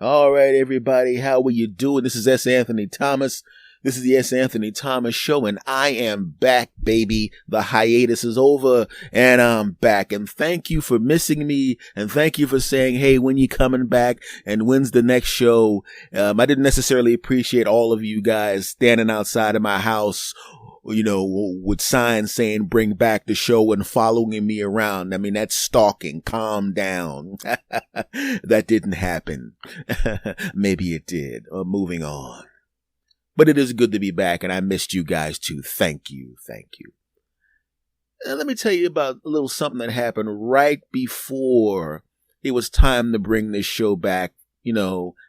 All right, everybody, how are you doing? This is S. Anthony Thomas. This is the S. Anthony Thomas Show, and I am back, baby. The hiatus is over, and I'm back. And thank you for missing me, and thank you for saying, hey, when you coming back, and when's the next show? I didn't necessarily appreciate all of you guys standing outside of my house, with signs saying bring back the show and following me around. I mean, that's stalking. Calm down. That didn't happen. Maybe it did. Moving on. But it is good to be back, and I missed you guys too. Thank you. Thank you. Let me tell you about a little something that happened right before it was time to bring this show back,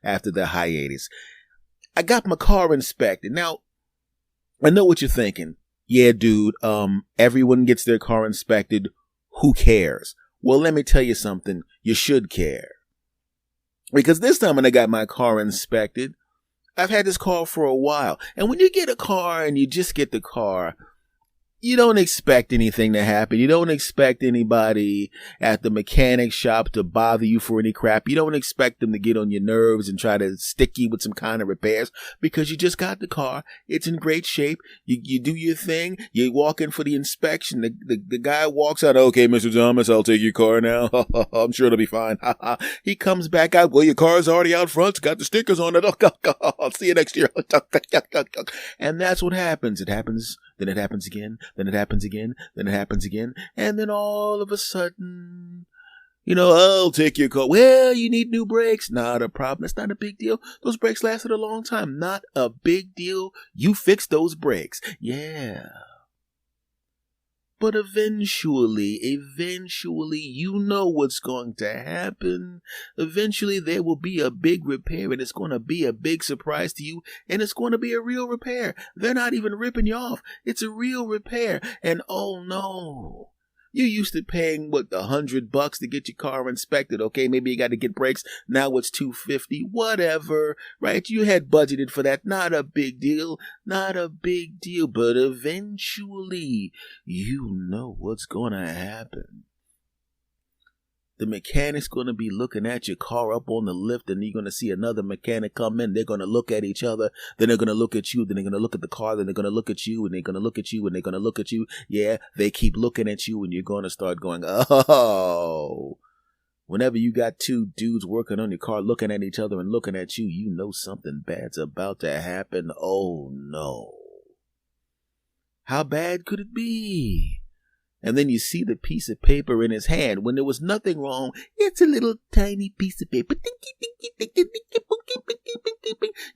after the hiatus. I got my car inspected. Now, I know what you're thinking. Yeah, dude, everyone gets their car inspected. Who cares? Well, let me tell you something. You should care. Because this time when I got my car inspected, I've had this car for a while. And when you get a car and you just get the car, you don't expect anything to happen. You don't expect anybody at the mechanic shop to bother you for any crap. You don't expect them to get on your nerves and try to stick you with some kind of repairs because you just got the car. It's in great shape. You do your thing. You walk in for the inspection. The guy walks out. Okay, Mr. Thomas, I'll take your car now. I'm sure it'll be fine. He comes back out. Well, your car's already out front. It's got the stickers on it. I'll see you next year. And that's what happens. It happens. Then it happens again. Then it happens again. Then it happens again. And then all of a sudden, I'll take your car. Well, you need new brakes. Not a problem. It's not a big deal. Those brakes lasted a long time. Not a big deal. You fixed those brakes. Yeah. But eventually, you know what's going to happen. Eventually, there will be a big repair, and it's going to be a big surprise to you, and it's going to be a real repair. They're not even ripping you off. It's a real repair, and oh no. You're used to paying, $100 to get your car inspected. Okay, maybe you got to get brakes. Now it's $250, whatever, right? You had budgeted for that. Not a big deal. Not a big deal. But eventually, you know what's going to happen. The mechanic's going to be looking at your car up on the lift, and you're going to see another mechanic come in. They're going to look at each other. Then they're going to look at you. Then they're going to look at the car. Then they're going to look at you, and they're going to look at you, and they're going to look at you. Yeah, they keep looking at you, and you're going to start going, oh. Whenever you got two dudes working on your car looking at each other and looking at you, you know something bad's about to happen. Oh, no. How bad could it be? And then you see the piece of paper in his hand when there was nothing wrong. It's a little tiny piece of paper.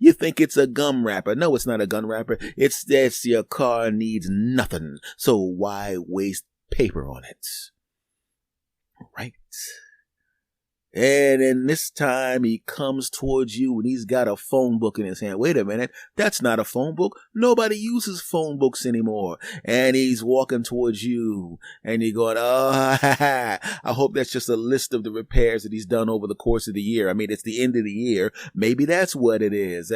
You think it's a gum wrapper. No, it's not a gum wrapper. It's your car needs nothing. So why waste paper on it? Right. And then this time he comes towards you and he's got a phone book in his hand. Wait a minute. That's not a phone book. Nobody uses phone books anymore. And he's walking towards you and you're going, oh, I hope that's just a list of the repairs that he's done over the course of the year. I mean, it's the end of the year. Maybe that's what it is.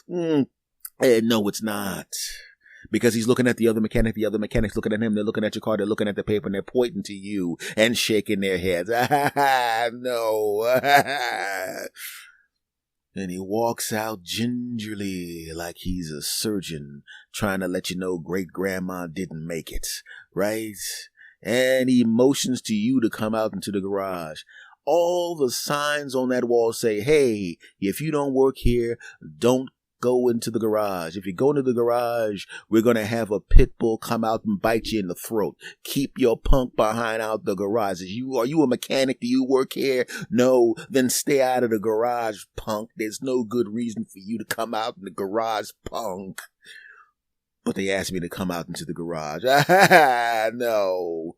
No, it's not. Because he's looking at the other mechanic's looking at him, they're looking at your car, they're looking at the paper, and they're pointing to you and shaking their heads. No. And he walks out gingerly like he's a surgeon trying to let you know great-grandma didn't make it, right? And he motions to you to come out into the garage. All the signs on that wall say, hey, if you don't work here, don't go into the garage. If you go into the garage, we're going to have a pit bull come out and bite you in the throat. Keep your punk behind out the garage. Are you a mechanic? Do you work here? No, then stay out of the garage, punk. There's no good reason for you to come out in the garage, punk. But they asked me to come out into the garage. No.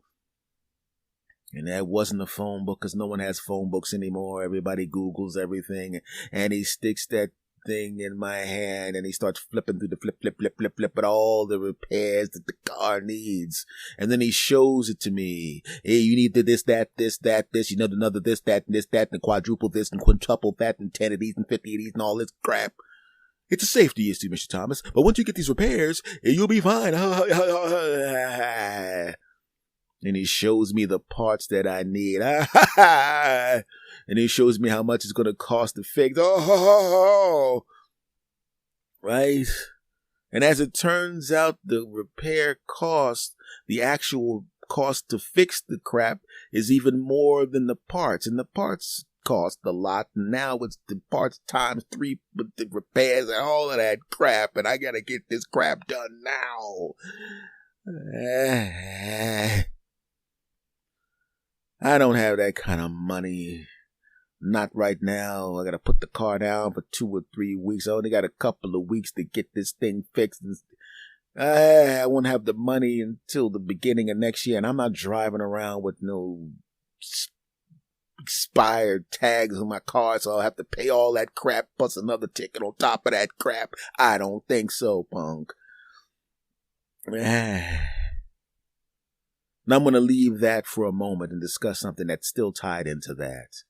And that wasn't a phone book because no one has phone books anymore. Everybody Googles everything. And he sticks that thing in my hand and he starts flipping through the flip at all the repairs that the car needs. And then he shows it to me. Hey, you need this, that, you know, another this, that, and quadruple this and quintuple that and 10 of these and 50 of these and all this crap. It's a safety issue, Mr. Thomas. But once you get these repairs, you'll be fine. And he shows me the parts that I need. And he shows me how much it's going to cost to fix. Oh, right? And as it turns out, the repair cost, the actual cost to fix the crap is even more than the parts. And the parts cost a lot. Now it's the parts times 3 with the repairs and all of that crap. And I got to get this crap done now. I don't have that kind of money. Not right now. I got to put the car down for 2 or 3 weeks. I only got a couple of weeks to get this thing fixed. I won't have the money until the beginning of next year. And I'm not driving around with no expired tags on my car, so I'll have to pay all that crap plus another ticket on top of that crap. I don't think so, punk. Now I'm going to leave that for a moment and discuss something that's still tied into that.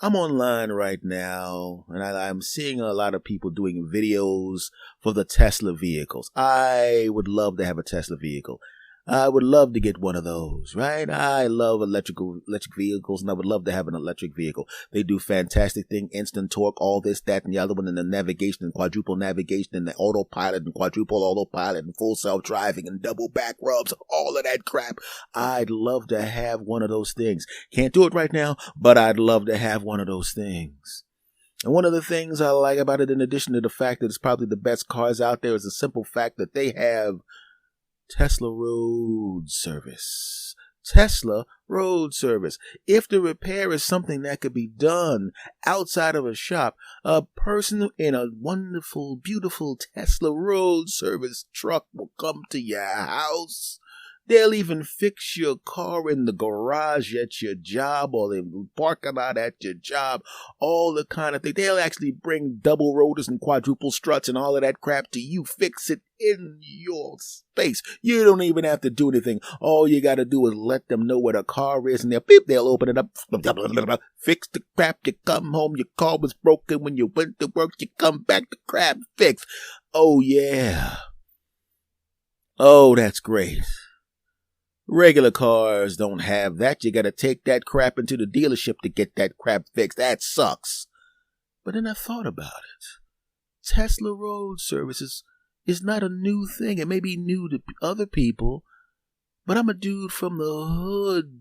I'm online right now, and I'm seeing a lot of people doing videos for the Tesla vehicles. I would love to have a Tesla vehicle. I would love to get one of those, right? I love electric vehicles, and I would love to have an electric vehicle. They do fantastic thing, instant torque, all this, that, and the other one, and the navigation, and quadruple navigation, and the autopilot, and quadruple autopilot, and full self-driving, and double back rubs, all of that crap. I'd love to have one of those things. Can't do it right now, but I'd love to have one of those things. And one of the things I like about it, in addition to the fact that it's probably the best cars out there, is the simple fact that they have Tesla road service. Tesla road service. If the repair is something that could be done outside of a shop, a person in a wonderful, beautiful Tesla road service truck will come to your house. They'll even fix your car in the garage at your job, or the parking lot at your job, all the kind of thing. They'll actually bring double rotors and quadruple struts and all of that crap to you. Fix it in your space. You don't even have to do anything. All you got to do is let them know where the car is, and they'll open it up, fix the crap. You come home, your car was broken when you went to work. You come back, the crap fixed. Oh, yeah. Oh, that's great. Regular cars don't have that. You gotta take that crap into the dealership to get that crap fixed. That sucks. But then I thought about it. Tesla road services is not a new thing. It may be new to other people, but I'm a dude from the hood.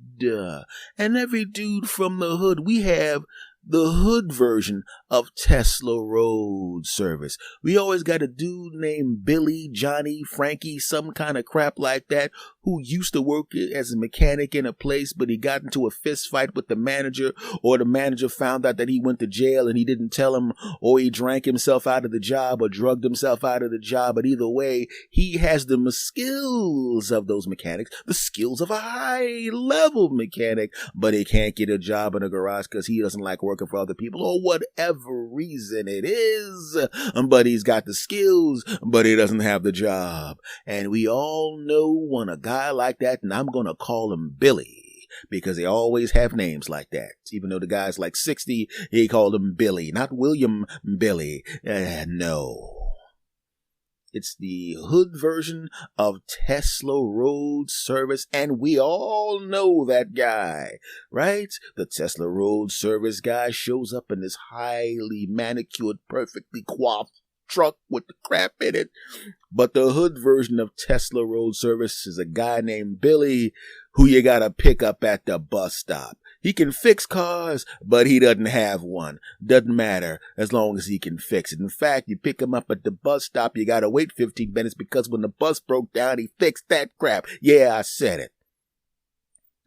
And every dude from the hood, we have the hood version of Tesla road service. We always got a dude named Billy, Johnny, Frankie, some kind of crap like that, who used to work as a mechanic in a place, but he got into a fist fight with the manager, or the manager found out that he went to jail and he didn't tell him, or he drank himself out of the job or drugged himself out of the job. But either way, he has the skills of those mechanics, the skills of a high-level mechanic, but he can't get a job in a garage because he doesn't like working for other people, or whatever reason it is. But he's got the skills, but he doesn't have the job. And we all know when a guy like that, and I'm going to call him Billy, because they always have names like that. Even though the guy's like 60, he called him Billy, not William Billy. No. It's the hood version of Tesla road service, and we all know that guy, right? The Tesla road service guy shows up in this highly manicured, perfectly coiffed truck with the crap in it. But the hood version of Tesla road service is a guy named Billy, who you gotta pick up at the bus stop. He can fix cars, but he doesn't have one. Doesn't matter as long as he can fix it. In fact, you pick him up at the bus stop, you gotta wait 15 minutes because when the bus broke down, he fixed that crap. Yeah, I said it.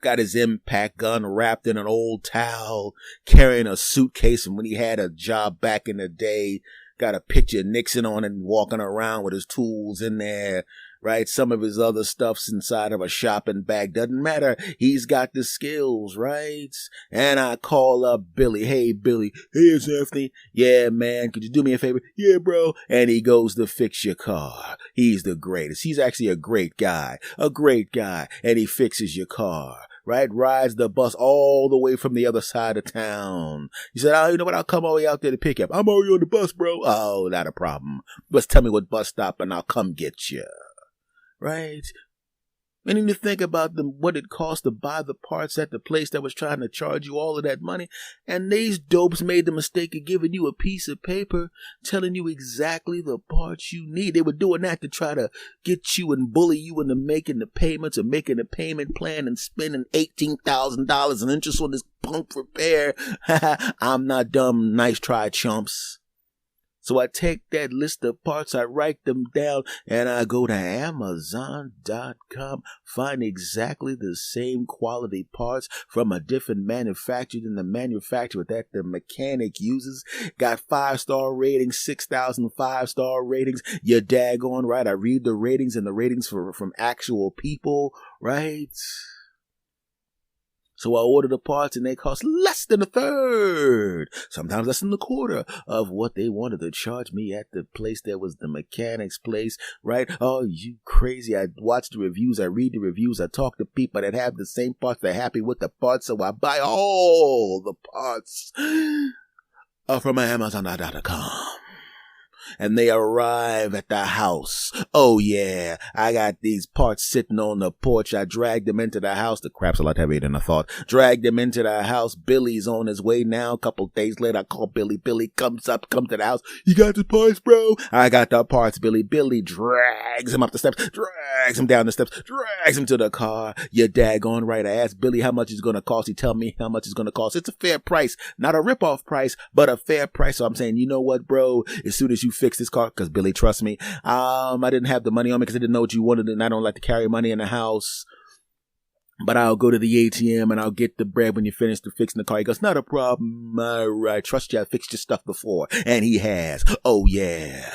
Got his impact gun wrapped in an old towel, carrying a suitcase from when he had a job back in the day. Got a picture of Nixon on it and walking around with his tools in there, right? Some of his other stuff's inside of a shopping bag. Doesn't matter. He's got the skills, right? And I call up Billy. Hey, Billy. Hey, it's Anthony. Yeah, man. Could you do me a favor? Yeah, bro. And he goes to fix your car. He's the greatest. He's actually a great guy. And he fixes your car. Right? Rides the bus all the way from the other side of town. He said, oh, you know what? I'll come all the way out there to pick you up. I'm already on the bus, bro. Oh, not a problem. Just tell me what bus stop and I'll come get you. Right? And then you think about what it cost to buy the parts at the place that was trying to charge you all of that money. And these dopes made the mistake of giving you a piece of paper telling you exactly the parts you need. They were doing that to try to get you and bully you into making the payments or making a payment plan and spending $18,000 in interest on this punk repair. I'm not dumb. Nice try, chumps. So I take that list of parts, I write them down, and I go to Amazon.com, find exactly the same quality parts from a different manufacturer than the manufacturer that the mechanic uses. Got 5-star ratings, 6,000 5-star ratings. You're daggone right. I read the ratings and the ratings from actual people, right? So I order the parts and they cost less than a third, sometimes less than a quarter of what they wanted to charge me at the place that was the mechanic's place, right? Oh, you crazy. I watch the reviews, I read the reviews, I talk to people that have the same parts, they're happy with the parts, so I buy all the parts from Amazon.com. And they arrive at the house. Oh yeah, I got these parts sitting on the porch. I dragged them into the house. The crap's a lot heavier than I thought. Dragged them into the house. Billy's on his way now. A couple days later, I call Billy. Billy comes to the house. You got the parts, bro? I got the parts, Billy. Billy drags him up the steps, drags him down the steps, drags him to the car. You're daggone right. I asked Billy how much it's going to cost. He tell me how much it's going to cost. It's a fair price. Not a rip-off price, but a fair price. So I'm saying, you know what, bro? As soon as you fix this car, because Billy trusts me, I didn't have the money on me because I didn't know what you wanted, and I don't like to carry money in the house, but I'll go to the ATM and I'll get the bread when you finish fixing the car. He goes, not a problem. I trust you. I fixed your stuff before. And he has. Oh yeah.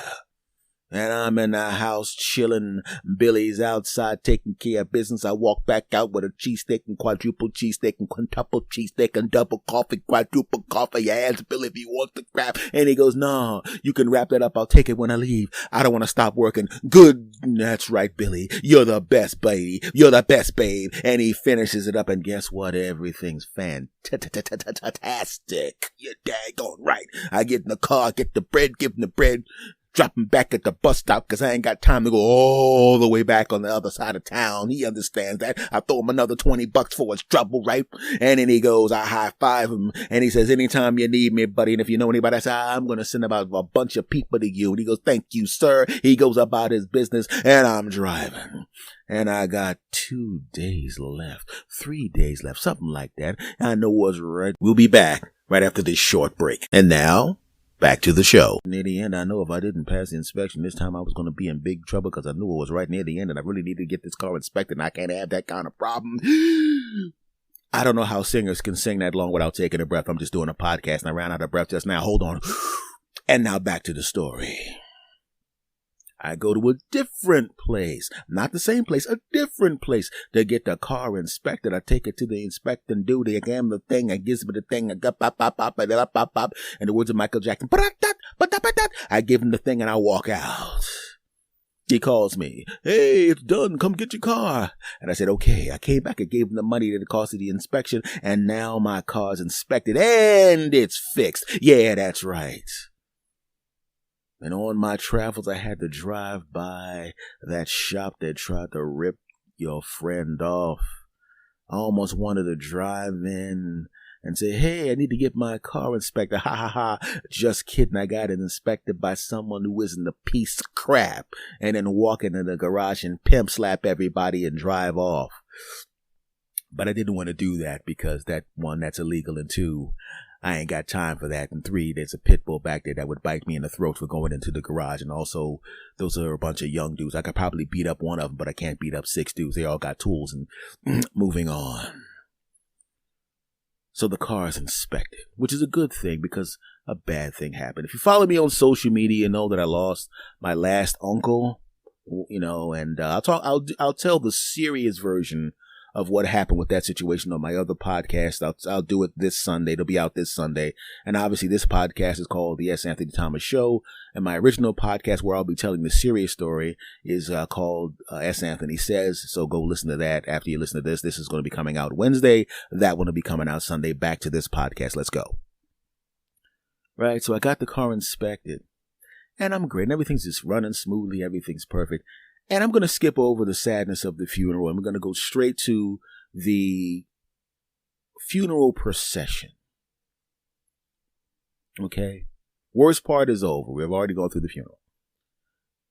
And I'm in the house chilling. Billy's outside taking care of business. I walk back out with a cheesesteak and quadruple cheesesteak and quintuple cheesesteak and double coffee, quadruple coffee. I ask Billy if he wants the crap. And he goes, no, you can wrap that up. I'll take it when I leave. I don't want to stop working. Good. That's right, Billy. You're the best, baby. You're the best, babe. And he finishes it up. And guess what? Everything's fantastic. You're daggone right. I get in the car, get the bread, give him the bread. Drop him back at the bus stop because I ain't got time to go all the way back on the other side of town. He understands that. I throw him another $20 for his trouble, right? And then he goes, I high five him and he says, anytime you need me, buddy. And if you know anybody, I say, I'm going to send about a bunch of people to you. And he goes, thank you, sir. He goes about his business and I'm driving. And I got 2 days left, 3 days left, something like that. I know what's right. We'll be back right after this short break. And now, back to the show. Near the end, I know if I didn't pass the inspection this time, I was going to be in big trouble because I knew it was right near the end and I really needed to get this car inspected and I can't have that kind of problem. I don't know how singers can sing that long without taking a breath. I'm just doing a podcast and I ran out of breath just now. Hold on. And now back to the story. I go to a different place, not the same place, a different place to get the car inspected. I take it to the inspecting dude. They examine the thing. I gives me the thing. I go pop, pop, pop, pop, pop, pop. And the words of Michael Jackson. I give him the thing and I walk out. He calls me. Hey, it's done. Come get your car. And I said, okay. I came back and gave him the money that it cost of the inspection. And now my car's inspected and it's fixed. Yeah, that's right. And on my travels, I had to drive by that shop that tried to rip your friend off. I almost wanted to drive in and say, hey, I need to get my car inspected. Ha ha ha. Just kidding. I got it inspected by someone who isn't a piece of crap. And then walk into the garage and pimp slap everybody and drive off. But I didn't want to do that because that, one, that's illegal, and two, I ain't got time for that. And three, there's a pit bull back there that would bite me in the throat for going into the garage. And also, those are a bunch of young dudes. I could probably beat up one of them, but I can't beat up 6 dudes. They all got tools. And moving on. So the car is inspected, which is a good thing because a bad thing happened. If you follow me on social media, you know that I lost my last uncle, you know, and I'll tell the serious version of what happened with that situation on my other podcast. I'll do it this Sunday. It'll be out this Sunday. And obviously this podcast is called The S. Anthony Thomas Show. And my original podcast where I'll be telling the serious story is called S. Anthony Says. So go listen to that after you listen to this. This is going to be coming out Wednesday. That one will be coming out Sunday. Back to this podcast. Let's go. Right. So I got the car inspected and I'm great. And everything's just running smoothly. Everything's perfect. And I'm going to skip over the sadness of the funeral. I'm going to go straight to the funeral procession. Okay. Worst part is over. We've already gone through the funeral.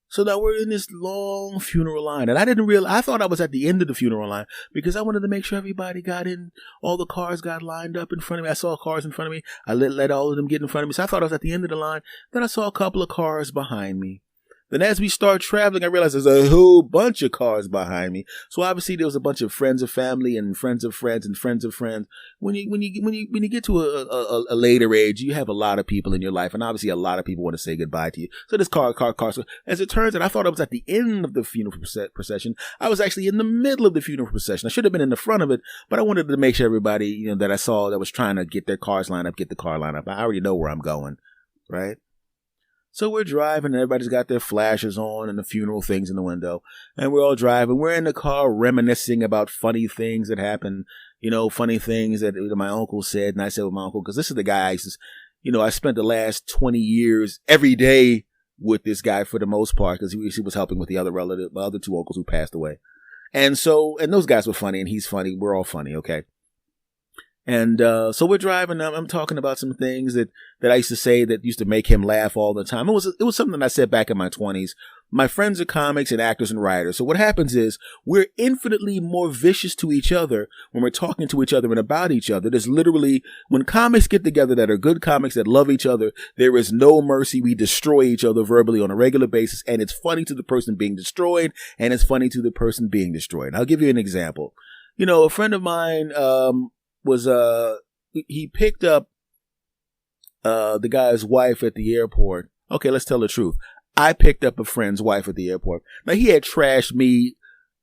So now we're in this long funeral line. And I didn't realize, I thought I was at the end of the funeral line because I wanted to make sure everybody got in. All the cars got lined up in front of me. I saw cars in front of me. I let all of them get in front of me. So I thought I was at the end of the line. Then I saw a couple of cars behind me. Then as we start traveling, I realized there's a whole bunch of cars behind me. So obviously there was a bunch of friends of family and friends of friends and friends of friends. When you get to a later age, you have a lot of people in your life, and obviously a lot of people want to say goodbye to you. So this car. So as it turns out, I thought I was at the end of the funeral procession. I was actually in the middle of the funeral procession. I should have been in the front of it, but I wanted to make sure everybody, that I saw that was trying to get their cars lined up, get the car lined up. I already know where I'm going, right? So we're driving, and everybody's got their flashes on and the funeral things in the window. And we're all driving. We're in the car reminiscing about funny things that happened, funny things that my uncle said. And I said with my uncle, because this is the guy I spent the last 20 years every day with this guy for the most part, because he was helping with the other relative, my other two uncles who passed away. And those guys were funny, and he's funny. We're all funny, okay? And so we're driving. I'm talking about some things that I used to say that used to make him laugh all the time. It was something that I said back in my 20s. My friends are comics and actors and writers. So what happens is we're infinitely more vicious to each other when we're talking to each other and about each other. There's literally, when comics get together that are good comics that love each other, there is no mercy. We destroy each other verbally on a regular basis. And it's funny to the person being destroyed, and it's funny to the person being destroyed. I'll give you an example. A friend of mine, he picked up the guy's wife at the airport. Okay, let's tell the truth. I picked up a friend's wife at the airport. Now, he had trashed me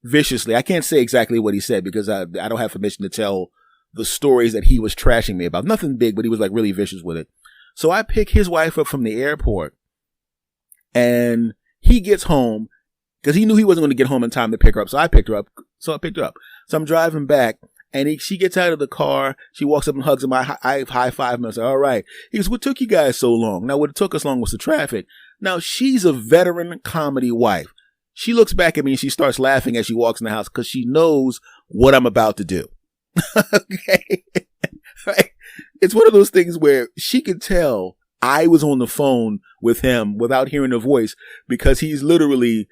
viciously. I can't say exactly what he said because I don't have permission to tell the stories that he was trashing me about. Nothing big, but he was like really vicious with it. So I pick his wife up from the airport, and he gets home because he knew he wasn't going to get home in time to pick her up. So I picked her up. So I'm driving back. And she gets out of the car. She walks up and hugs him. I high five him. I say, all right. He goes, what took you guys so long? Now, what took us long was the traffic. Now, she's a veteran comedy wife. She looks back at me and she starts laughing as she walks in the house because she knows what I'm about to do. Okay. Right. It's one of those things where she could tell I was on the phone with him without hearing her voice because he's literally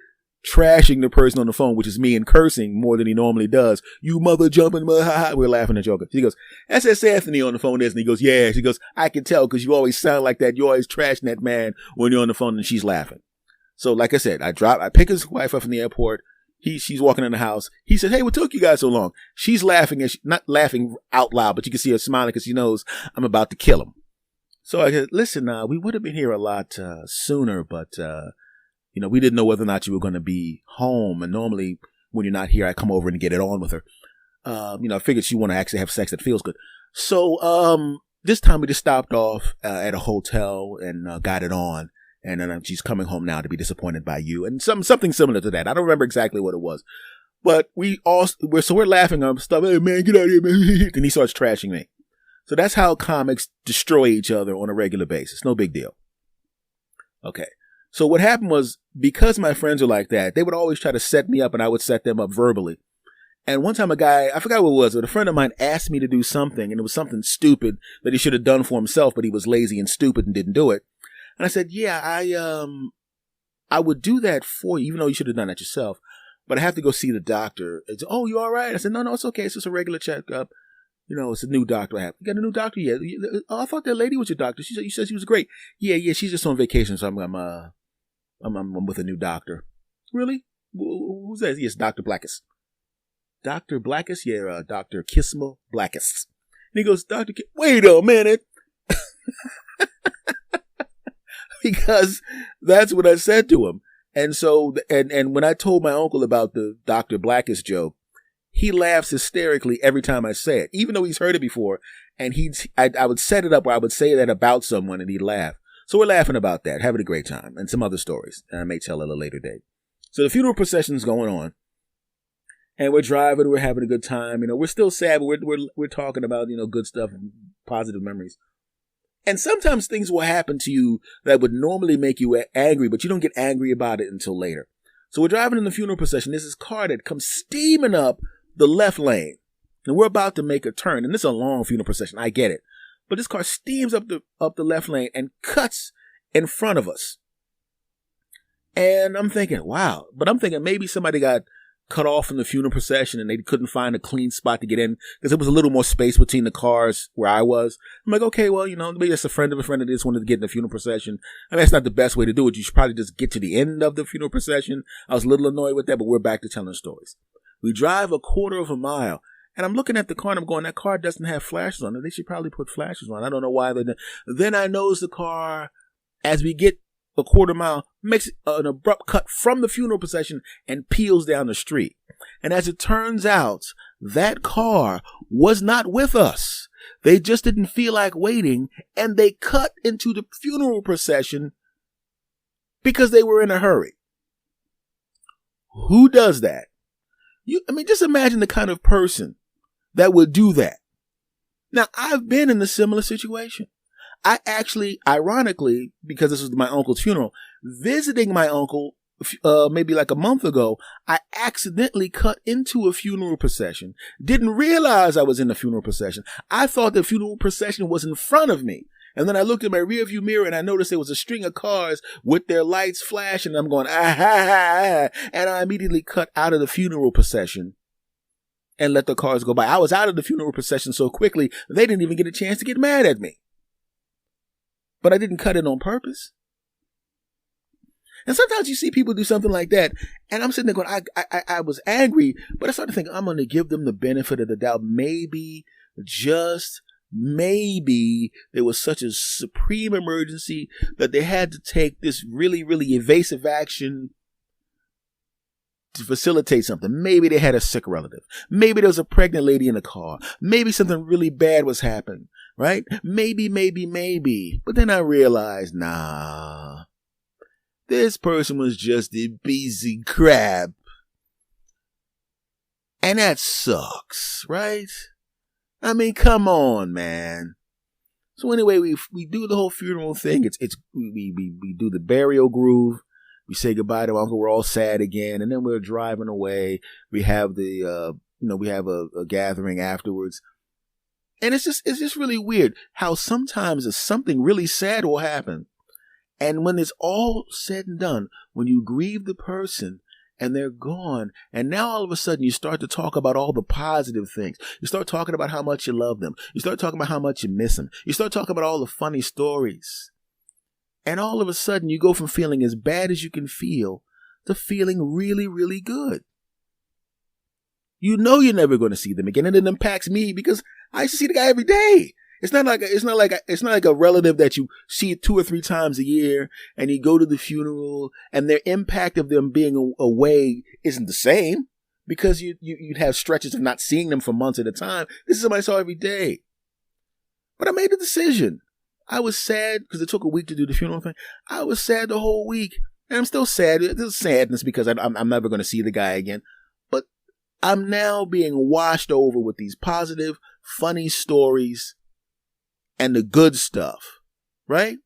trashing the person on the phone, which is me, and cursing more than he normally does. You mother jumping, we're laughing at Joker. She goes, that's S. Anthony on the phone, isn't he? He goes, yeah. She goes, I can tell because you always sound like that. You always trashing that man when you're on the phone, and she's laughing. So like I said, I pick his wife up from the airport. She's walking in the house. He said, hey, what took you guys so long? She's laughing, and not laughing out loud, but you can see her smiling because she knows I'm about to kill him. So I said, listen, we would have been here a lot sooner, but we didn't know whether or not you were going to be home. And normally when you're not here, I come over and get it on with her. I figured she want to actually have sex that feels good. So this time we just stopped off at a hotel and got it on. And then she's coming home now to be disappointed by you. And something similar to that. I don't remember exactly what it was. But we're laughing on stuff. Hey, man, get out of here, man. And he starts trashing me. So that's how comics destroy each other on a regular basis. No big deal. Okay. So what happened was, because my friends are like that, they would always try to set me up and I would set them up verbally. And one time a guy, I forgot what it was, but a friend of mine asked me to do something, and it was something stupid that he should have done for himself, but he was lazy and stupid and didn't do it. And I said, yeah, I would do that for you, even though you should have done that yourself, but I have to go see the doctor. It's, oh, you all right? I said, no, it's okay. It's just a regular checkup. It's a new doctor I have. You got a new doctor? Yeah. Oh, I thought that lady was your doctor. You said she was great. Yeah. She's just on vacation, so I'm with a new doctor. Really? Who's that? Yes, Dr. Blackus. Dr. Blackus? Yeah, Dr. Kisma Blackus. And he goes, wait a minute. Because that's what I said to him. And so, and when I told my uncle about the Dr. Blackus joke, he laughs hysterically every time I say it, even though he's heard it before. And I would set it up where I would say that about someone and he'd laugh. So we're laughing about that, having a great time, and some other stories. And I may tell at a later date. So the funeral procession is going on, and we're driving. We're having a good time. We're still sad, but we're talking about good stuff, and positive memories. And sometimes things will happen to you that would normally make you angry, but you don't get angry about it until later. So we're driving in the funeral procession. There's this car that comes steaming up the left lane. And we're about to make a turn. And this is a long funeral procession. I get it. But this car steams up the left lane and cuts in front of us. And I'm thinking, wow. But I'm thinking maybe somebody got cut off from the funeral procession and they couldn't find a clean spot to get in because there was a little more space between the cars where I was. I'm like, okay, well, maybe that's a friend of that just wanted to get in the funeral procession. I mean, that's not the best way to do it. You should probably just get to the end of the funeral procession. I was a little annoyed with that, but we're back to telling stories. We drive a quarter of a mile. And I'm looking at the car and I'm going, that car doesn't have flashes on it. They should probably put flashes on. I don't know why they didn't. Then I notice the car, as we get a quarter mile, makes an abrupt cut from the funeral procession and peels down the street. And as it turns out, that car was not with us. They just didn't feel like waiting and they cut into the funeral procession because they were in a hurry. Who does that? Just imagine the kind of person that would do that. Now, I've been in a similar situation. I actually, ironically, because this was my uncle's funeral, visiting my uncle maybe like a month ago, I accidentally cut into a funeral procession. Didn't realize I was in the funeral procession. I thought the funeral procession was in front of me. And then I looked in my rearview mirror and I noticed there was a string of cars with their lights flashing. And I'm going, and I immediately cut out of the funeral procession and let the cars go by. I was out of the funeral procession so quickly, they didn't even get a chance to get mad at me. But I didn't cut it on purpose. And sometimes you see people do something like that, and I'm sitting there going, I was angry, but I started thinking, I'm going to give them the benefit of the doubt. Maybe, just maybe, there was such a supreme emergency that they had to take this really, really evasive action to facilitate something. Maybe they had a sick relative. Maybe there was a pregnant lady in the car. Maybe something really bad was happening, right? Maybe. But then I realized, nah, this person was just a busy crap. And that sucks, right? I mean, come on, man. So anyway, we do the whole funeral thing. We do the burial groove. We say goodbye to Uncle. We're all sad again, and then we're driving away. We have we have a gathering afterwards, and it's just really weird how sometimes something really sad will happen, and when it's all said and done, when you grieve the person and they're gone, and now all of a sudden you start to talk about all the positive things. You start talking about how much you love them. You start talking about how much you miss them. You start talking about all the funny stories. And all of a sudden, you go from feeling as bad as you can feel to feeling really, really good. You know you're never going to see them again, and it impacts me because I used to see the guy every day. It's not like a relative that you see 2 or 3 times a year, and you go to the funeral, and their impact of them being away isn't the same because you'd have stretches of not seeing them for months at a time. This is somebody I saw every day. But I made a decision. I was sad because it took a week to do the funeral thing. I was sad the whole week. And I'm still sad. There's sadness because I'm never going to see the guy again. But I'm now being washed over with these positive, funny stories and the good stuff. Right?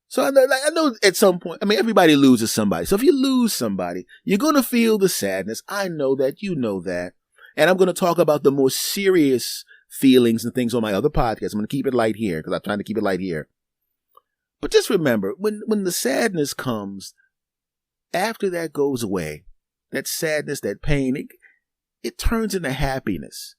So I know at some point, everybody loses somebody. So if you lose somebody, you're going to feel the sadness. I know that. You know that. And I'm going to talk about the more serious feelings and things on my other podcasts. I'm going to keep it light here because I'm trying to keep it light here. But just remember, when the sadness comes, after that goes away, that sadness, that pain, it turns into happiness.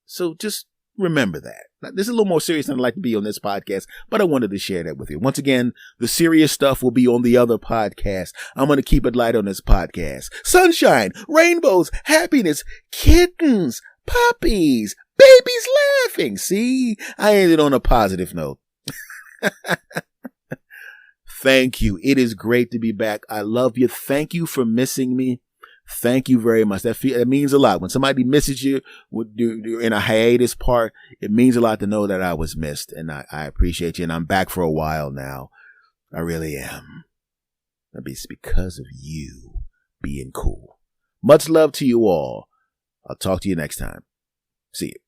So just remember that. Now, this is a little more serious than I'd like to be on this podcast, but I wanted to share that with you. Once again, the serious stuff will be on the other podcast. I'm going to keep it light on this podcast. Sunshine, rainbows, happiness, kittens, puppies, babies laughing. See, I ended on a positive note. Thank you. It is great to be back. I love you. Thank you for missing me. Thank you very much. That means a lot. When somebody misses you in a hiatus part, it means a lot to know that I was missed. And I appreciate you. And I'm back for a while now. I really am. It's because of you being cool. Much love to you all. I'll talk to you next time. See you.